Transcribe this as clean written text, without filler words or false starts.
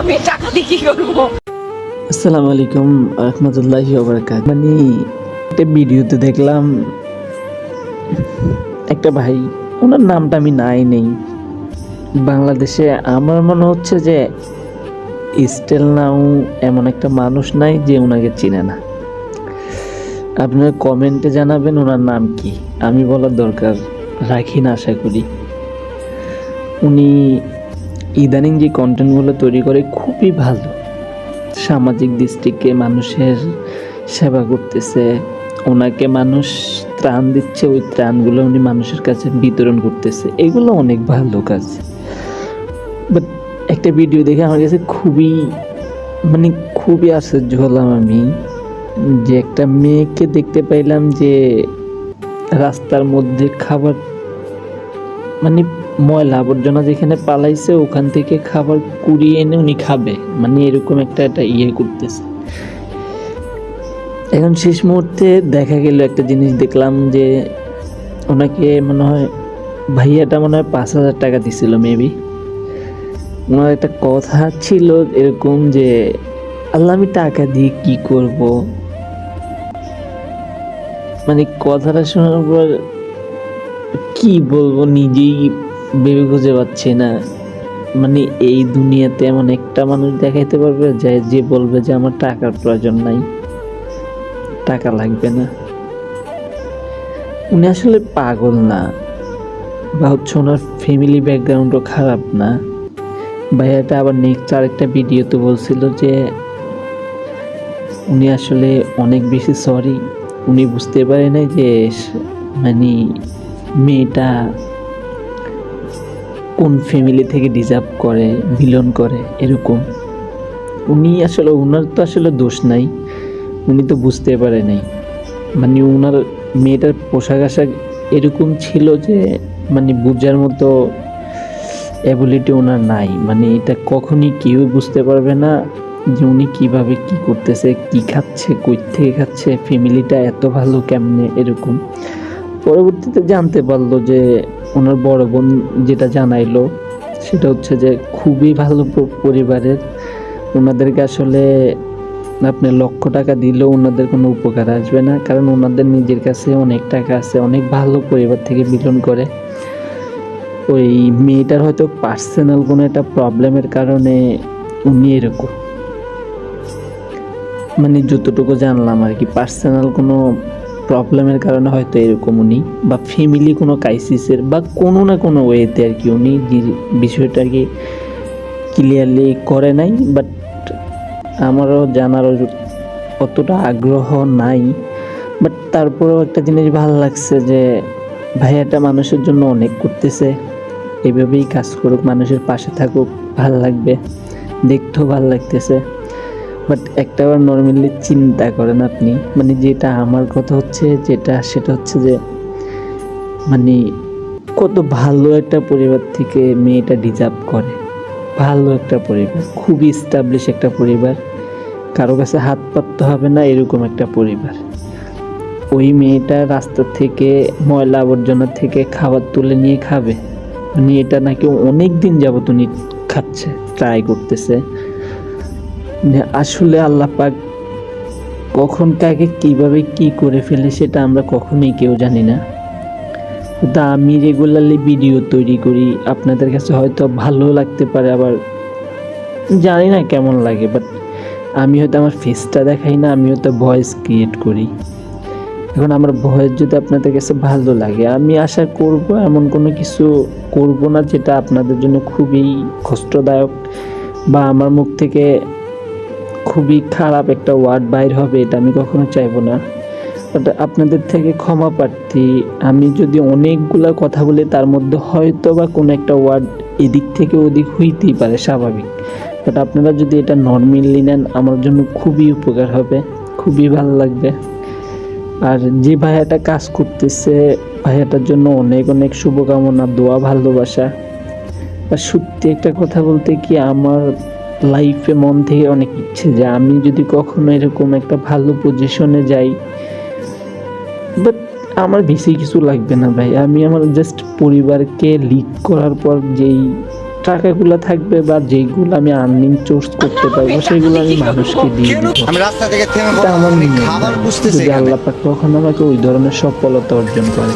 আমি টাকা দিয়ে কি করবো? আসসালামু আলাইকুম রহমতুল্লাহি ওয়া বারাকাতুহু। মানে একটা ভিডিওতে দেখলাম একটা ভাই, ওনার নামটা আমি নেই, বাংলাদেশে আমার মনে হচ্ছে যে স্টিল নাও এমন একটা মানুষ নাই যে ওনাকে চিনে না। আপনারা কমেন্টে জানাবেন ওনার নাম কি, আমি বলার দরকার রাখি না আশা করি। উনি ইদানিং যে কন্টেন্টগুলো তৈরি করে খুবই ভালো, সামাজিক দৃষ্টিকে মানুষের সেবা করতেছে, ওনাকে মানুষ ত্রাণ দিচ্ছে, ওই ত্রাণগুলো উনি মানুষের কাছে বিতরণ করতেছে, এগুলো অনেক ভালো কাজ। বাট একটা ভিডিও দেখে আমার কাছে খুবই আশ্চর্য হলাম আমি, যে একটা মেয়েকে দেখতে পাইলাম যে রাস্তার মধ্যে খাবার ময়লা আবর্জনা যেখানে পালাইছে ওখান থেকে খাবার কুড়িয়ে এনে উনি খাবে, এরকম একটা ইয়ে করতেছে। এখন শেষ মুহূর্তে দেখা গেল একটা জিনিস দেখলাম যে ওনাকে মনে হয় ভাইয়াটা 5,000 টাকা দিছিল মেবি। ওনার একটা কথা ছিল এরকম যে আল্লাহ আমি টাকা দিয়ে কি করব, কথাটা শোনার পর কি বলবো নিজেই ভেবে খুঁজে পাচ্ছি না। এই দুনিয়াতে এমন একটা মানুষ দেখাইতে পারবে যে বলবে যে আমার টাকার প্রয়োজন নাই, টাকা লাগবে না। উনি আসলে পাগল না, বা ওনার ফ্যামিলি ব্যাকগ্রাউন্ডও খারাপ না। ভাইয়াটা আবার নেক্সট আরেকটা ভিডিওতে বলছিল যে উনি আসলে অনেক বেশি সরি, উনি বুঝতে পারে নাই যে মেয়েটা কোন ফ্যামিলি থেকে ডিজার্ভ করে, বিলন করে এরকম। ওনার তো আসলে দোষ নাই, উনি তো বুঝতে পারে নাই। ওনার মেয়েটার পোশাক আশাক এরকম ছিল যে বোঝার মতো অ্যাবিলিটি ওনার নাই। এটা কখনই কেউ বুঝতে পারবে না যে উনি কিভাবে কি করতেছে, কি খাচ্ছে, কই থেকে খাচ্ছে, ফ্যামিলিটা এত ভালো কেমনে এরকম। পরবর্তীতে জানতে পারলো যে ওনার বড় বোন যেটা জানাইলো সেটা হচ্ছে যে খুবই ভালো পরিবারের, ওনাদেরকে আসলে আপনি লক্ষ টাকা দিলেও ওনাদের কোনো উপকার আসবে না, কারণ ওনাদের নিজের কাছে অনেক টাকা আছে, অনেক ভালো পরিবার থেকে বিলন করে। ওই মেয়েটার হয়তো পার্সোনাল কোনো একটা প্রবলেমের কারণে উনি এরকম, যতটুকু জানলাম আর কি, পার্সোনাল কোনো প্রবলেমের কারণে হয়তো এরকম উনি, বা ফ্যামিলি কোনো ক্রাইসিসের বা কোনো না কোনো ওয়েতে আর কি উনি বিষয়টা আর কি ক্লিয়ারলি করে নাই। বাট আমারও জানার অতটা আগ্রহ নাই। বাট তারপরেও একটা জিনিস ভালো লাগছে যে ভাইয়াটা মানুষের জন্য অনেক করতেছে, এভাবেই কাজ করুক, মানুষের পাশে থাকুক, ভাল লাগবে, দেখতেও ভাল লাগতেছে। বাট একটাবার নর্মালি চিন্তা করেন আপনি, যেটা আমার কথা হচ্ছে সেটা হচ্ছে যে কত ভালো একটা পরিবার থেকে মেয়েটা ডিজার্ভ করে, ভালো একটা পরিবার, খুবই এস্টাবলিশ একটা পরিবার, কারো কাছে হাত পাততে হবে না এরকম একটা পরিবার। ওই মেয়েটা রাস্তা থেকে ময়লা আবর্জনা থেকে খাবার তুলে নিয়ে খাবে, এটা নাকি অনেক দিন যাবত উনি খাচ্ছে, ট্রাই করতেছে। আসলে আল্লাহ পাক কখন কাকে কিভাবে কি করে ফেলে সেটা আমরা কখনোই কেউ জানি না। তা আমি রেগুলারলি ভিডিও তৈরি করি, আপনাদের কাছে হয়তো ভালো লাগতে পারে, আবার জানি না কেমন লাগে। বাট আমি হয়তো আমার ফেসটা দেখাই না, আমি হয়তো ভয়েস ক্রিয়েট করি। এখন আমার ভয়েস যদি আপনাদের কাছে ভালো লাগে, আমি আশা করব এমন কোনো কিছু করব না যেটা আপনাদের জন্য খুবই কষ্টদায়ক, বা আমার মুখ থেকে খুবই খারাপ একটা ওয়ার্ড বাইর হবে, এটা আমি কখনো চাইবো না। বাট আপনাদের থেকে ক্ষমা প্রার্থী, আমি যদি অনেকগুলা কথা বলি তার মধ্যে হয়তো বা কোনো একটা ওয়ার্ড এদিক থেকে ওদিক হইতেই পারে, স্বাভাবিক। বাট আপনারা যদি এটা নর্মালি নেন আমার জন্য খুবই উপকার হবে, খুবই ভালো লাগবে। আর যে ভাইয়াটা কাজ করতেছে ভাইয়াটার জন্য অনেক অনেক শুভকামনা, দোয়া, ভালোবাসা। আর সত্যি একটা কথা বলতে কি, আমার লাইফে মন থেকে অনেক ইচ্ছে যে আমি যদি কখনো এরকম একটা ভালো পজিশনে যাই। বাট আমার বেশি কিছু লাগবে না ভাই, আমি আমার জাস্ট পরিবারকে লিড করার পর যেই টাকাগুলো থাকবে বা যেগুলো আমি আর্নিং সোর্স করতে পারবো সেগুলো আমি মানুষকে দিয়ে দিব। আমি রাস্তা থেকে থেমে এটা পড়লাম, আমার আমি নিয়ম খাবার ভাই। খুঁজতেছি যদি এখানে। আল্লাহ পাক কখনো আমাকে ওই ধরনের সফলতা অর্জন করে।